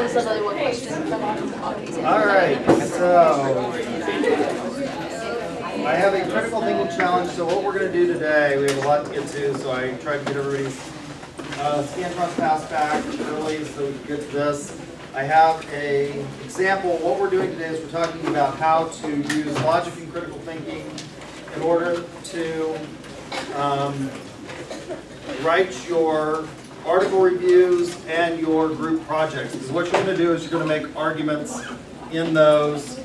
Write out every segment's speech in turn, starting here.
So this is only one question. All right, so I have a critical thinking challenge. So what we're going to do today, we have a lot to get to, so I tried to get everybody's scan front pass back early so we can get to this. I have an example. What we're doing today is we're talking about how to use logic and critical thinking in order to write your article reviews and your group projects. Because what you're going to do is you're going to make arguments in those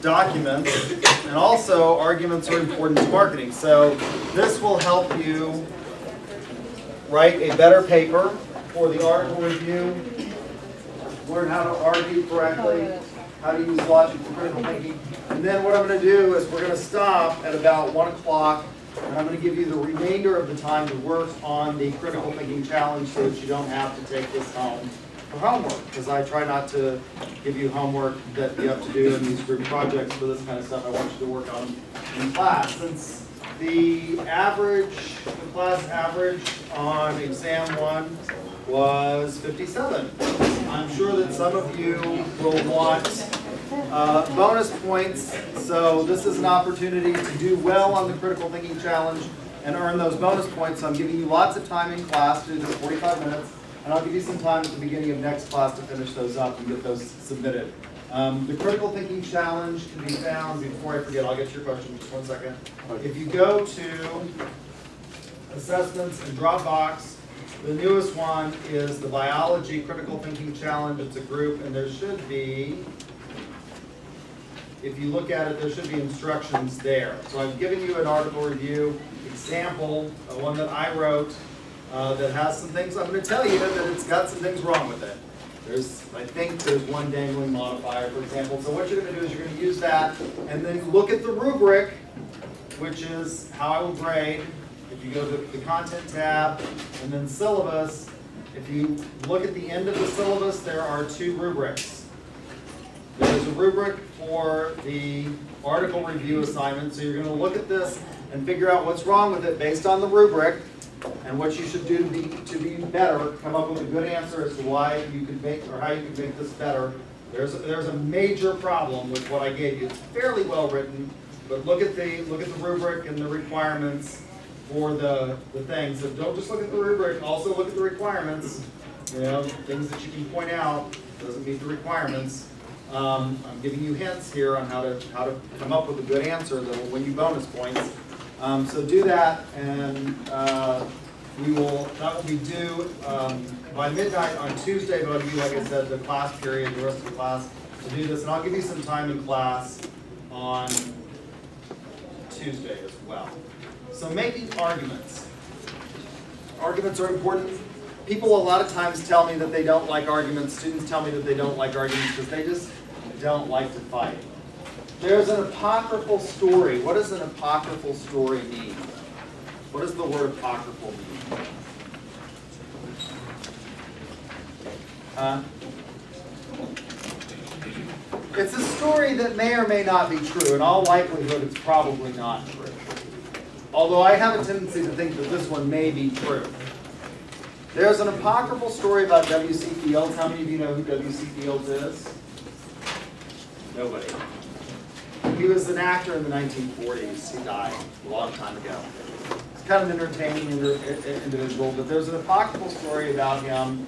documents, and also arguments are important to marketing. So this will help you write a better paper for the article review, learn how to argue correctly, how to use logic and critical thinking. And then what I'm going to do is we're going to stop at about 1 o'clock, and I'm going to give you the remainder of the time to work on the critical thinking challenge so that you don't have to take this home for homework, because I try not to give you homework that you have to do in these group projects for this kind of stuff. I want you to work on in class. Since the class average on exam 1 was 57. I'm sure that some of you will want bonus points, so this is an opportunity to do well on the critical thinking challenge and earn those bonus points. So I'm giving you lots of time in class to do this, 45 minutes, and I'll give you some time at the beginning of next class to finish those up and get those submitted. The critical thinking challenge can be found, before I forget, I'll get to your question in just 1 second. If you go to assessments and Dropbox, the newest one is the biology critical thinking challenge. It's a group, and there should be, if you look at it, there should be instructions there. So I've given you an article review example, one that I wrote that has some things. I'm going to tell you that it's got some things wrong with it. I think there's one dangling modifier, for example. So what you're going to do is you're going to use that, and then look at the rubric, which is how I will grade. If you go to the content tab and then syllabus, if you look at the end of the syllabus, there are 2 rubrics. There's a rubric for the article review assignment, so you're going to look at this and figure out what's wrong with it based on the rubric and what you should do to be better, come up with a good answer as to why you could make, or how you could make this better. There's a major problem with what I gave you. It's fairly well written, but look at the rubric and the requirements for the things. So don't just look at the rubric, also look at the requirements. You know, things that you can point out doesn't meet the requirements. I'm giving you hints here on how to come up with a good answer that will win you bonus points. So do that, and that will be due by midnight on Tuesday, but I'll give you, like I said, the class period, the rest of the class to do this, and I'll give you some time in class on Tuesday as well. So making arguments. Arguments are important. People a lot of times tell me that they don't like arguments. Students tell me that they don't like arguments because they just don't like to fight. There's an apocryphal story. What does an apocryphal story mean? What does the word apocryphal mean? It's a story that may or may not be true. In all likelihood, it's probably not true. Although I have a tendency to think that this one may be true. There's an apocryphal story about W.C. Fields. How many of you know who W.C. Fields is? Nobody. He was an actor in the 1940s. He died a long time ago. He's kind of an entertaining individual, but there's an apocryphal story about him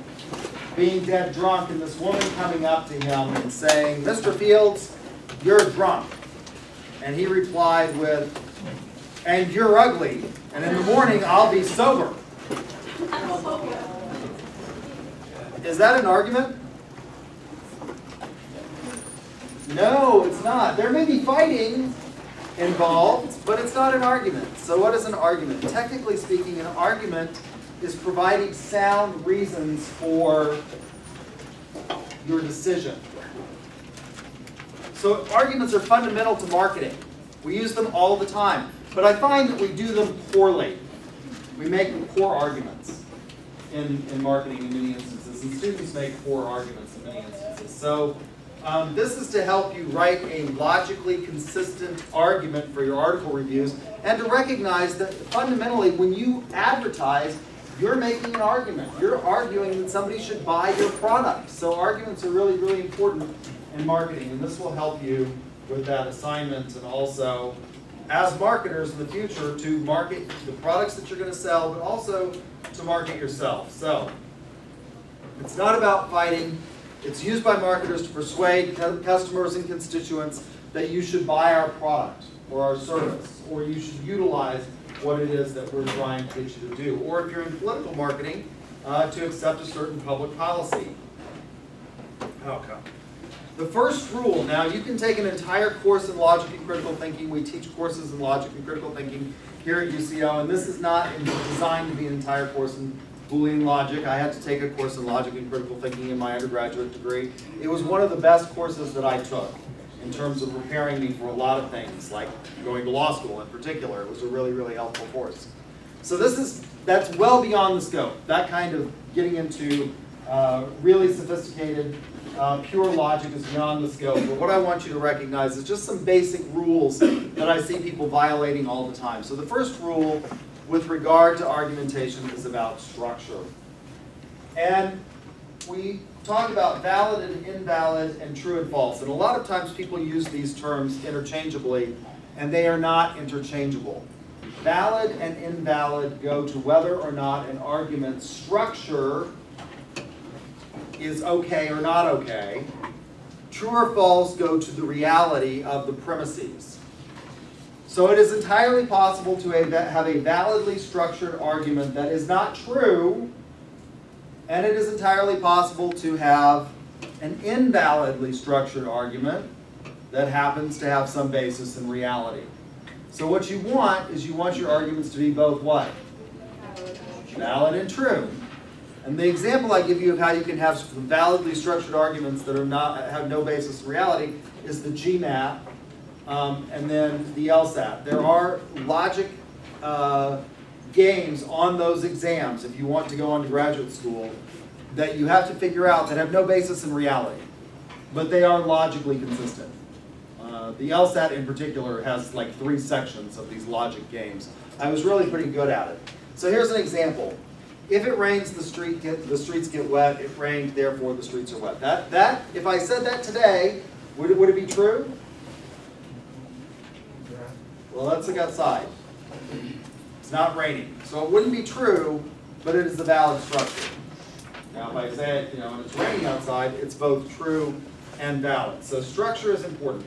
being dead drunk and this woman coming up to him and saying, "Mr. Fields, you're drunk." And he replied with, "And you're ugly, and in the morning I'll be sober." Is that an argument? No, it's not. There may be fighting involved, but it's not an argument. So what is an argument? Technically speaking, an argument is providing sound reasons for your decision. So arguments are fundamental to marketing. We use them all the time. But I find that we do them poorly. We make poor arguments in marketing in many instances, and students make poor arguments in many instances. So this is to help you write a logically consistent argument for your article reviews, and to recognize that fundamentally when you advertise, you're making an argument. You're arguing that somebody should buy your product. So arguments are really, really important in marketing, and this will help you with that assignment, and also as marketers in the future to market the products that you're going to sell, but also to market yourself. So it's not about fighting. It's used by marketers to persuade customers and constituents that you should buy our product or our service, or you should utilize what it is that we're trying to get you to do. Or if you're in political marketing, to accept a certain public policy outcome. The first rule, now you can take an entire course in logic and critical thinking. We teach courses in logic and critical thinking here at UCO, and this is not designed to be an entire course in Boolean logic. I had to take a course in logic and critical thinking in my undergraduate degree. It was one of the best courses that I took in terms of preparing me for a lot of things, like going to law school in particular. It was a really, really helpful course. So that's well beyond the scope. That kind of getting into really sophisticated, pure logic is beyond the scope. But what I want you to recognize is just some basic rules that I see people violating all the time. So the first rule with regard to argumentation is about structure. And we talk about valid and invalid and true and false. And a lot of times people use these terms interchangeably, and they are not interchangeable. Valid and invalid go to whether or not an argument's structure is okay or not okay. True or false go to the reality of the premises. So it is entirely possible to have a validly structured argument that is not true, and it is entirely possible to have an invalidly structured argument that happens to have some basis in reality. So what you want is you want your arguments to be both what? Valid and true. And the example I give you of how you can have validly structured arguments that have no basis in reality is the GMAT and then the LSAT. There are logic games on those exams, if you want to go on to graduate school, that you have to figure out that have no basis in reality, but they are logically consistent. The LSAT in particular has like 3 sections of these logic games. I was really pretty good at it. So here's an example. If it rains, the streets get wet. It rained, therefore the streets are wet. That if I said that today, would it be true? Well, let's look outside. It's not raining. So it wouldn't be true, but it is a valid structure. Now if I say it, and it's raining outside, it's both true and valid. So structure is important.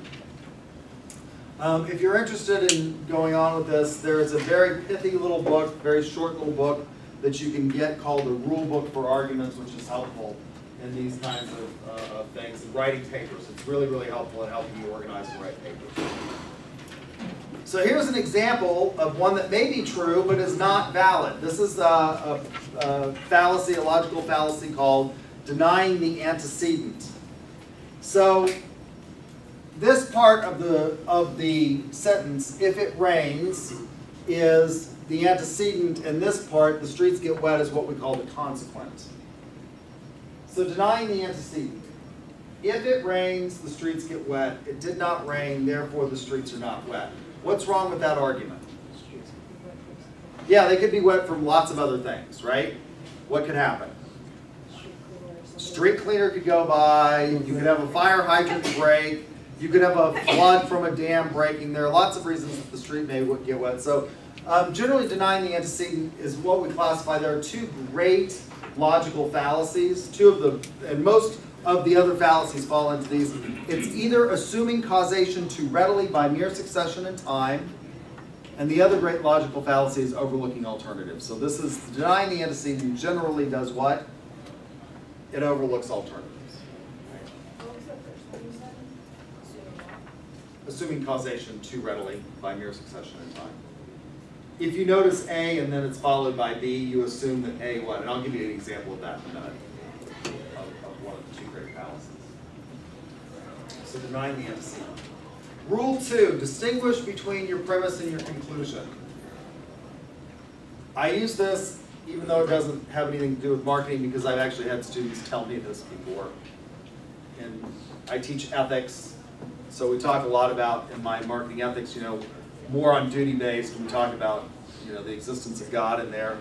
If you're interested in going on with this, there is a very pithy little book, very short little book that you can get called the Rule Book for Arguments, which is helpful in these kinds of things, and writing papers. It's really, really helpful in helping you organize and write papers. So here's an example of one that may be true, but is not valid. This is a fallacy, a logical fallacy called denying the antecedent. So this part of the sentence, if it rains, is the antecedent, and this part, the streets get wet, is what we call the consequent. So denying the antecedent. If it rains, the streets get wet. It did not rain, therefore the streets are not wet. What's wrong with that argument? Yeah, they could be wet from lots of other things, right? What could happen? Street cleaner could go by, you could have a fire hydrant break, you could have a flood from a dam breaking. There are lots of reasons that the street may get wet. So generally denying the antecedent is what we classify. There are 2 great logical fallacies. 2 of the, and most of the other fallacies fall into these. It's either assuming causation too readily by mere succession in time, and the other great logical fallacy is overlooking alternatives. So this is denying the antecedent generally does what? It overlooks alternatives. What was the first one you said? Assuming causation too readily by mere succession in time. If you notice A and then it's followed by B, you assume that A what? And I'll give you an example of that in a minute, of one of the 2 great fallacies. So denying the antecedent. Rule 2, distinguish between your premise and your conclusion. I use this even though it doesn't have anything to do with marketing, because I've actually had students tell me this before. And I teach ethics, so we talk a lot about, in my marketing ethics, more on duty-based, and we talk about, the existence of God in there.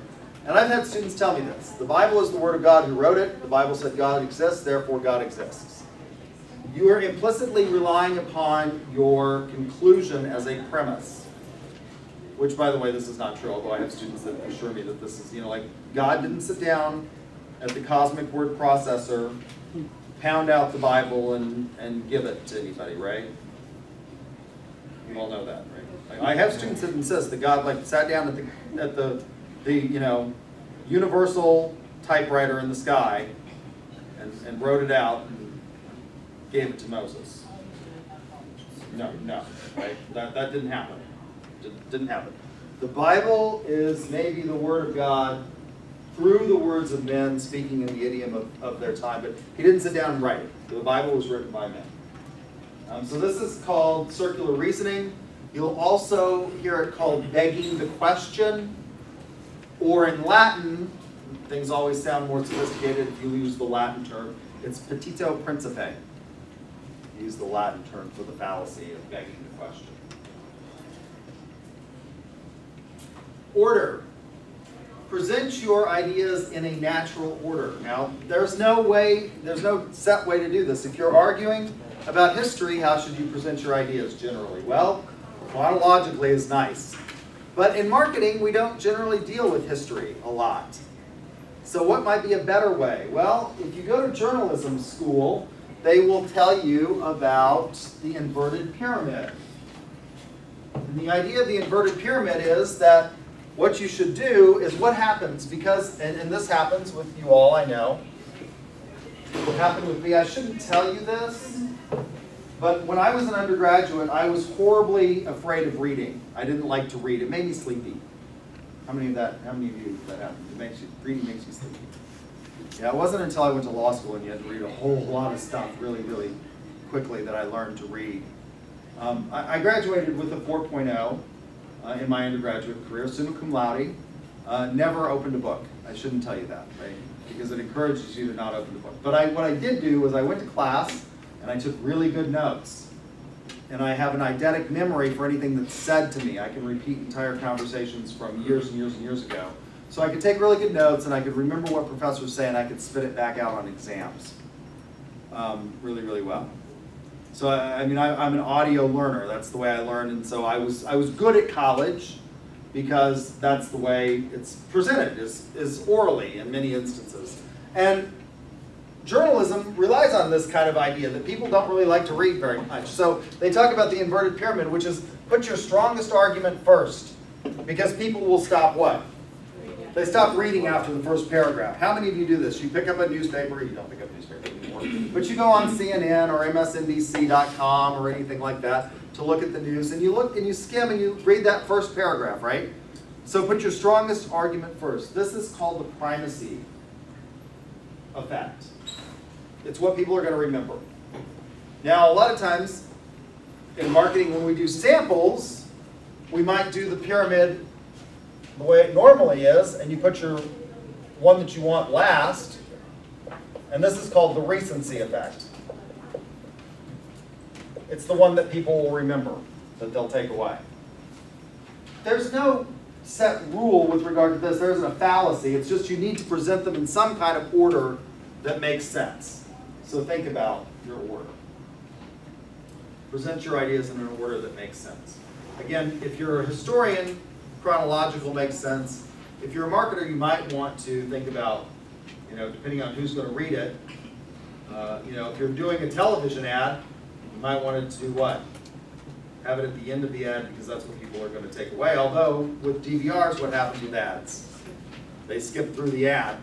And I've had students tell me this. The Bible is the Word of God who wrote it. The Bible said God exists, therefore God exists. You are implicitly relying upon your conclusion as a premise. Which, by the way, this is not true, although I have students that assure me that this is, like God didn't sit down at the cosmic word processor, pound out the Bible and give it to anybody, right? You all know that, right? I have students that insist that God sat down at the universal typewriter in the sky and wrote it out and gave it to Moses. No, right? That didn't happen. Didn't happen. The Bible is maybe the Word of God through the words of men speaking in the idiom of their time, but he didn't sit down and write it. The Bible was written by men. So this is called circular reasoning. You'll also hear it called begging the question, or in Latin, things always sound more sophisticated if you use the Latin term, it's petito principe. Use the Latin term for the fallacy of begging the question. Order. Present your ideas in a natural order. Now, there's no set way to do this. If you're arguing about history, how should you present your ideas generally? Well, chronologically is nice. But in marketing, we don't generally deal with history a lot. So what might be a better way? Well, if you go to journalism school, they will tell you about the inverted pyramid. And the idea of the inverted pyramid is that what you should do is what happens, because, and this happens with you all, I know. What happened with me, I shouldn't tell you this, but when I was an undergraduate, I was horribly afraid of reading. I didn't like to read. It made me sleepy. How many of you that happened? Reading makes you sleepy. Yeah, it wasn't until I went to law school and you had to read a whole lot of stuff really, really quickly that I learned to read. I graduated with a 4.0 in my undergraduate career, summa cum laude. Never opened a book. I shouldn't tell you that, right? Because it encourages you to not open the book. But what I did do was I went to class and I took really good notes. And I have an eidetic memory for anything that's said to me. I can repeat entire conversations from years and years and years ago. So I could take really good notes and I could remember what professors say and I could spit it back out on exams really, really well. So I'm an audio learner. That's the way I learned, and so I was good at college because that's the way it's presented, is orally in many instances. And journalism relies on this kind of idea that people don't really like to read very much. So they talk about the inverted pyramid, which is put your strongest argument first, because people will stop what? They stop reading after the first paragraph. How many of you do this? You pick up a newspaper, you don't pick up a newspaper anymore, but you go on CNN or MSNBC.com or anything like that to look at the news, and you look and you skim and you read that first paragraph, right? So put your strongest argument first. This is called the primacy effect. It's what people are going to remember. Now, a lot of times in marketing, when we do samples, we might do the pyramid the way it normally is, and you put your one that you want last, and this is called the recency effect. It's the one that people will remember, that they'll take away. There's no set rule with regard to this. There isn't a fallacy. It's just you need to present them in some kind of order that makes sense. So think about your order. Present your ideas in an order that makes sense. Again, if you're a historian, chronological makes sense. If you're a marketer, you might want to think about, depending on who's going to read it, if you're doing a television ad, you might want to do what? Have it at the end of the ad because that's what people are going to take away. Although with DVRs, what happens with ads? They skip through the ad,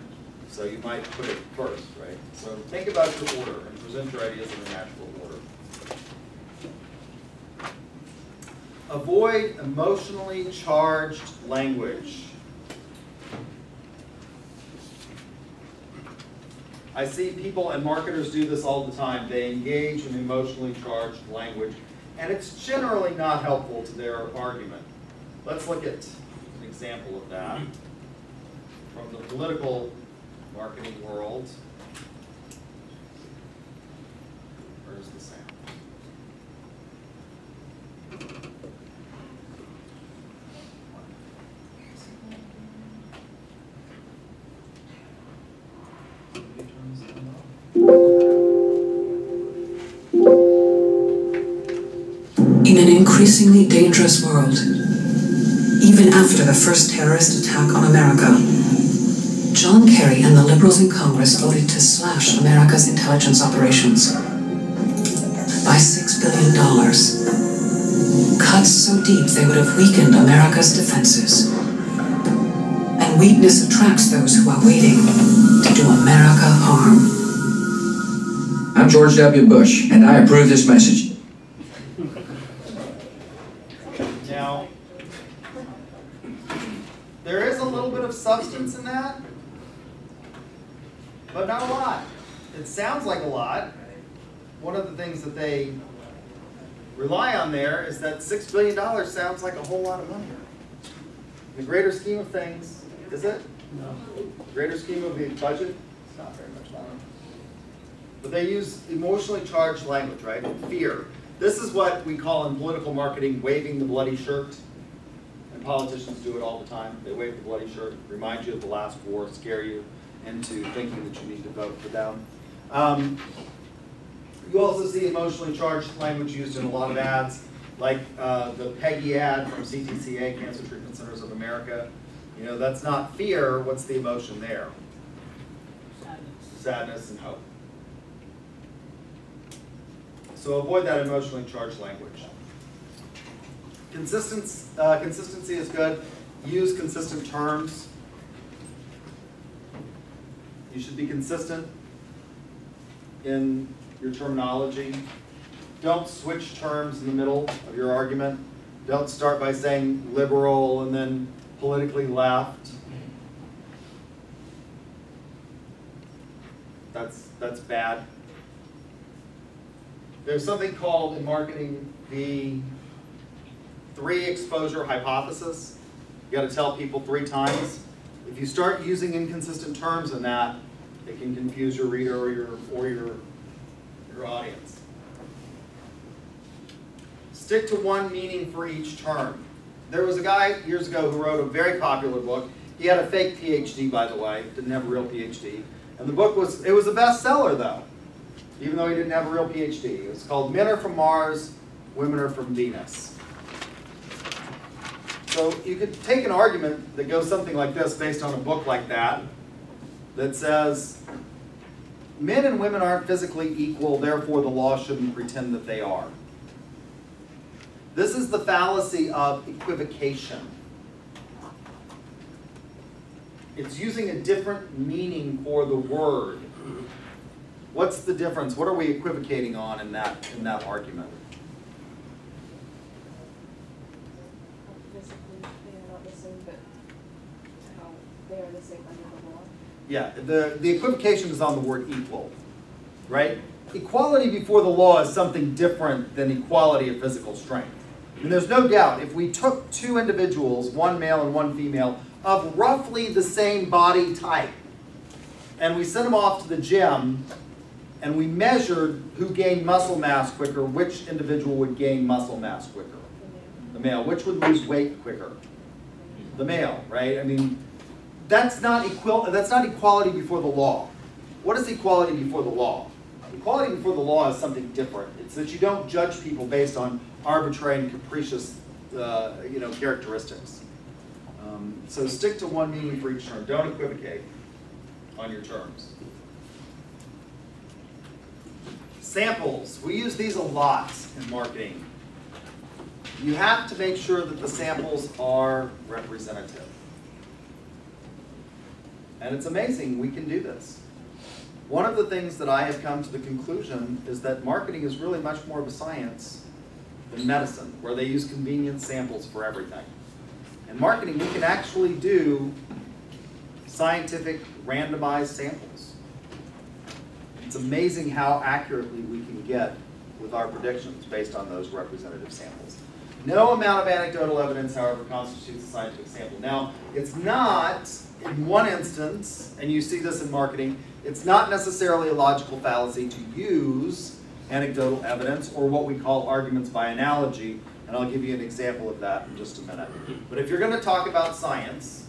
so you might put it first, right? So think about your order and present your ideas in a natural order. Avoid emotionally charged language. I see people and marketers do this all the time. They engage in emotionally charged language, and it's generally not helpful to their argument. Let's look at an example of that from the political marketing world. Where's the sound? increasingly dangerous world. Even after the first terrorist attack on America, John Kerry and the liberals in Congress voted to slash America's intelligence operations by $6 billion. Cuts so deep they would have weakened America's defenses. And weakness attracts those who are waiting to do America harm. I'm George W. Bush, and I approve this message. Now, there is a little bit of substance in that, but not a lot. It sounds like a lot. One of the things that they rely on there is that $6 billion sounds like a whole lot of money. In the greater scheme of things, is it? No. Greater scheme of the budget? It's not very much money. But they use emotionally charged language, right? Fear. This is what we call in political marketing waving the bloody shirt. And politicians do it all the time. They wave the bloody shirt, remind you of the last war, scare you into thinking that you need to vote for them. You also see emotionally charged language used in a lot of ads, like the Peggy ad from CTCA, Cancer Treatment Centers of America. You know, that's not fear. What's the emotion there? Sadness and hope. So avoid that emotionally charged language. Consistency is good. Use consistent terms. You should be consistent in your terminology. Don't switch terms in the middle of your argument. Don't start by saying liberal and then politically left. That's bad. There's something called in marketing the 3 exposure hypothesis. You got to tell people 3 times. If you start using inconsistent terms in that, it can confuse your reader or your audience. Stick to one meaning for each term. There was a guy years ago who wrote a very popular book. He had a fake PhD, by the way, didn't have a real PhD. And the book was a bestseller though, even though he didn't have a real PhD. It was called Men Are From Mars, Women Are From Venus. So you could take an argument that goes something like this based on a book like that says, men and women aren't physically equal, therefore the law shouldn't pretend that they are. This is the fallacy of equivocation. It's using a different meaning for the word. What's the difference? What are we equivocating on in that argument? Physically, they are not the same, but how they are the same under the law. Yeah, the equivocation is on the word equal, right? Equality before the law is something different than equality of physical strength. And there's no doubt, if we took 2 individuals, one male and one female, of roughly the same body type, and we sent them off to the gym, and we measured who gained muscle mass quicker, which individual would gain muscle mass quicker? The male. Which would lose weight quicker? The male, right? I mean, that's not equality before the law. What is equality before the law? Equality before the law is something different. It's that you don't judge people based on arbitrary and capricious characteristics. So stick to one meaning for each term. Don't equivocate on your terms. Samples. We use these a lot in marketing. You have to make sure that the samples are representative. And it's amazing we can do this. One of the things that I have come to the conclusion is that marketing is really much more of a science than medicine, where they use convenient samples for everything. In marketing, we can actually do scientific randomized samples. It's amazing how accurately we can get with our predictions based on those representative samples. No amount of anecdotal evidence, however, constitutes a scientific sample. Now, it's not, in one instance, and you see this in marketing, it's not necessarily a logical fallacy to use anecdotal evidence or what we call arguments by analogy, and I'll give you an example of that in just a minute. But if you're going to talk about science,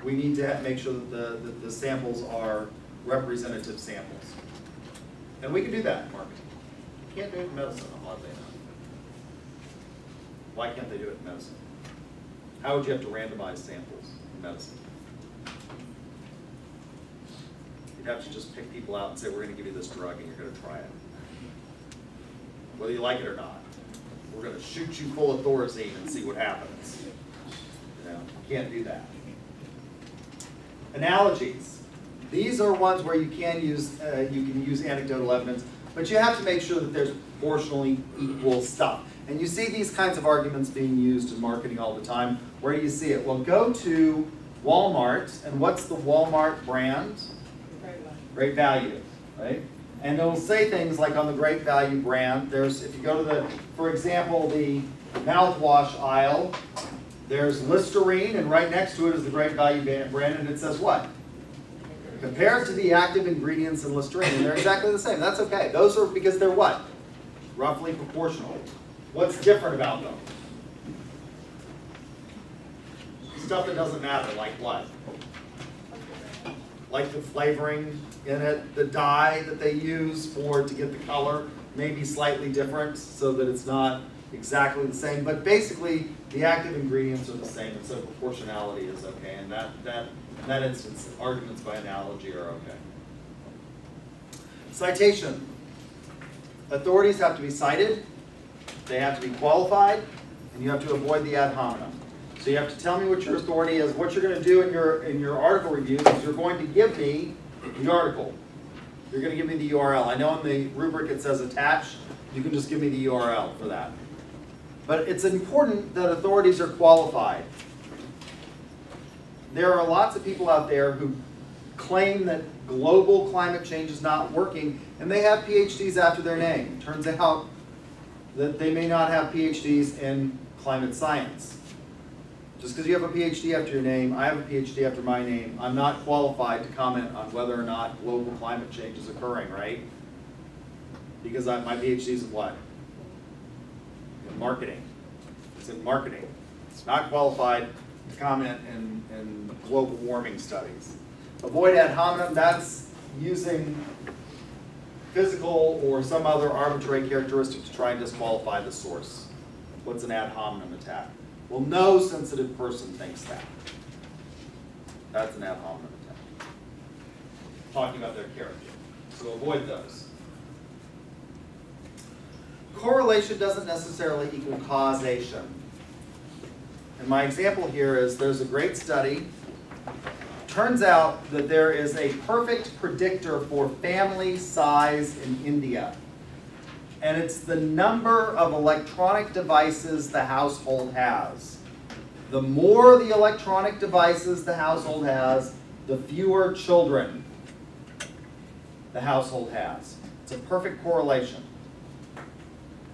we need to make sure that the samples are representative samples. And we can do that in marketing. You can't do it in medicine, oddly enough. Why can't they do it in medicine? How would you have to randomize samples in medicine? You'd have to just pick people out and say, we're going to give you this drug and you're going to try it. Whether you like it or not. We're going to shoot you full of Thorazine and see what happens. You know, you can't do that. Analogies. These are ones where you can use anecdotal evidence, but you have to make sure that there's proportionally equal stuff. And you see these kinds of arguments being used in marketing all the time. Where do you see it? Well, go to Walmart, and what's the Walmart brand? Great Value, right? And it'll say things like on the Great Value brand, there's, if you go to the, for example, the mouthwash aisle, there's Listerine, and right next to it is the Great Value brand, and it says what? Compared to the active ingredients in Listerine, and they're exactly the same. That's okay. Those are because they're what? Roughly proportional. What's different about them? Stuff that doesn't matter, like what? Like the flavoring in it, the dye that they use to get the color may be slightly different so that it's not exactly the same. But basically, the active ingredients are the same, and so proportionality is okay. And in that instance, arguments by analogy are okay. Citation. Authorities have to be cited, they have to be qualified, and you have to avoid the ad hominem. So you have to tell me what your authority is. What you're going to do in your article reviews is you're going to give me the article. You're going to give me the URL. I know in the rubric it says attach. You can just give me the URL for that. But it's important that authorities are qualified. There are lots of people out there who claim that global climate change is not working, and they have PhDs after their name. Turns out that they may not have PhDs in climate science. Just because you have a PhD after your name, I have a PhD after my name, I'm not qualified to comment on whether or not global climate change is occurring, right? Because my PhD is in what? In marketing. It's in marketing. It's not qualified to comment in global warming studies. Avoid ad hominem, that's using physical or some other arbitrary characteristic to try and disqualify the source. What's an ad hominem attack? Well, no sensitive person thinks that. That's an ad hominem attack. Talking about their character. So avoid those. Correlation doesn't necessarily equal causation. And my example here is there's a great study. Turns out that there is a perfect predictor for family size in India. And it's the number of electronic devices the household has. The more the electronic devices the household has, the fewer children the household has. It's a perfect correlation.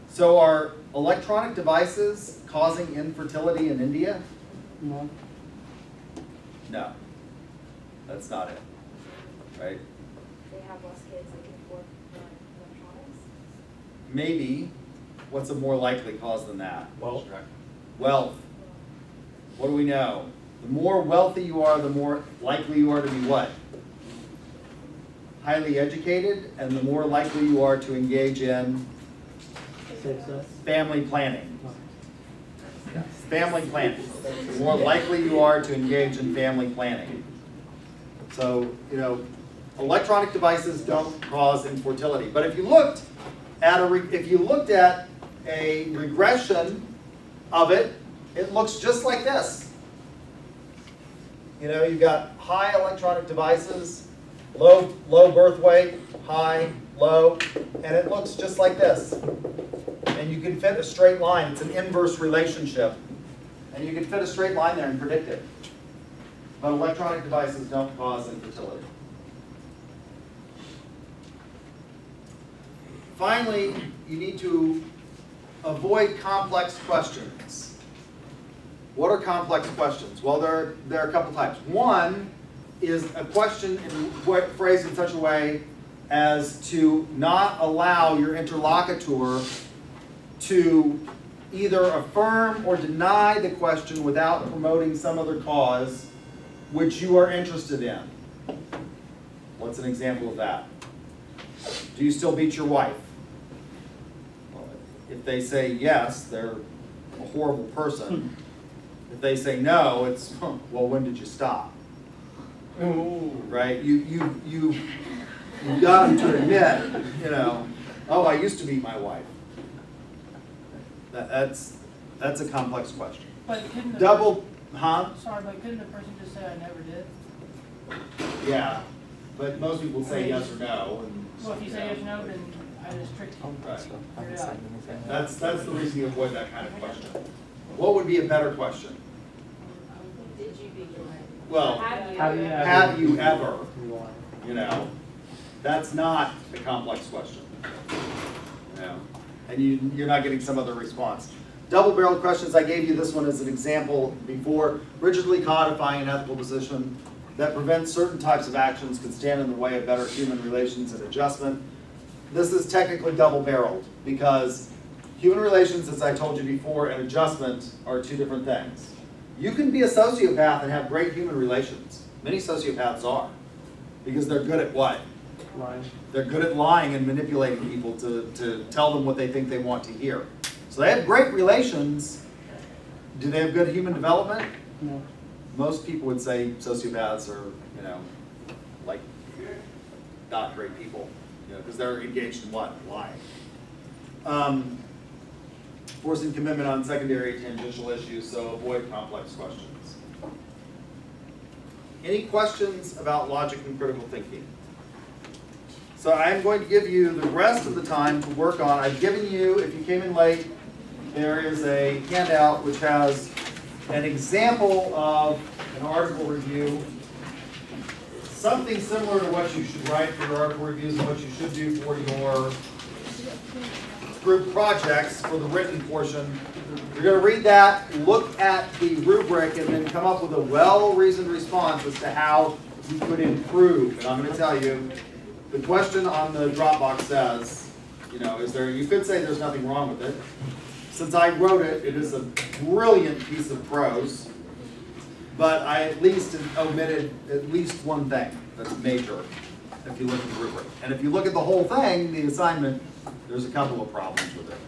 So are electronic devices causing infertility in India? No. No. That's not it, right? They have less kids, they can afford electronics. Maybe. What's a more likely cause than that? Wealth. Wealth. What do we know? The more wealthy you are, the more likely you are to be what? Highly educated, and the more likely you are to engage in family planning. Family planning. The more likely you are to engage in family planning. So, you know, electronic devices don't cause infertility. But if you looked at a regression of it, it looks just like this. You know, you've got high electronic devices, low birth weight, high, low, and it looks just like this. And you can fit a straight line. It's an inverse relationship. And you can fit a straight line there and predict it. But electronic devices don't cause infertility. Finally, you need to avoid complex questions. What are complex questions? Well, there are a couple types. One is a question phrased in such a way as to not allow your interlocutor to either affirm or deny the question without promoting some other cause which you are interested in. What's an example of that? Do you still beat your wife? Well, if they say yes, they're a horrible person. If they say no, it's, well, when did you stop? Right? You got them to admit, you know, oh, I used to beat my wife. That's a complex question. But couldn't the Double, huh? Sorry, but couldn't the person just say I never did? Yeah, but most people say yes or no. And, Well, if you say yes or no, then I just tricked you. Right. Figure it out. That's the reason you avoid that kind of question. What would be a better question? Did you beat your wife? Well, have you ever? You know, that's not a complex question. You know, and you're not getting some other response. Double-barreled questions, I gave you this one as an example before. Rigidly codifying an ethical position that prevents certain types of actions could stand in the way of better human relations and adjustment. This is technically double-barreled because human relations, as I told you before, and adjustment are two different things. You can be a sociopath and have great human relations. Many sociopaths are, because they're good at what? Lying. They're good at lying and manipulating people to tell them what they think they want to hear. So they have great relations. Do they have good human development? No. Most people would say sociopaths are, you know, like not great people, you know, because they're engaged in what? Lying. Forcing commitment on secondary tangential issues, so avoid complex questions. Any questions about logic and critical thinking? So I'm going to give you the rest of the time to work on. I've given you, if you came in late, there is a handout which has an example of an article review, something similar to what you should write for your article reviews and what you should do for your group projects for the written portion. You're going to read that, look at the rubric, and then come up with a well-reasoned response as to how you could improve. And I'm going to tell you, the question on the Dropbox says, you know, you could say there's nothing wrong with it. Since I wrote it, it is a brilliant piece of prose, but I at least omitted at least one thing that's major if you look at the rubric. And if you look at the whole thing, the assignment, there's a couple of problems with it.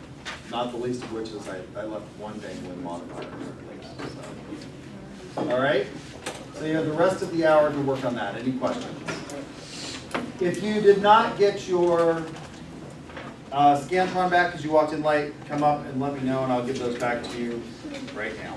Not the least of which is I left one dangling modifier. So. All right? So you have the rest of the hour to work on that. Any questions? If you did not get your Scantron back because you walked in late, come up and let me know and I'll give those back to you right now.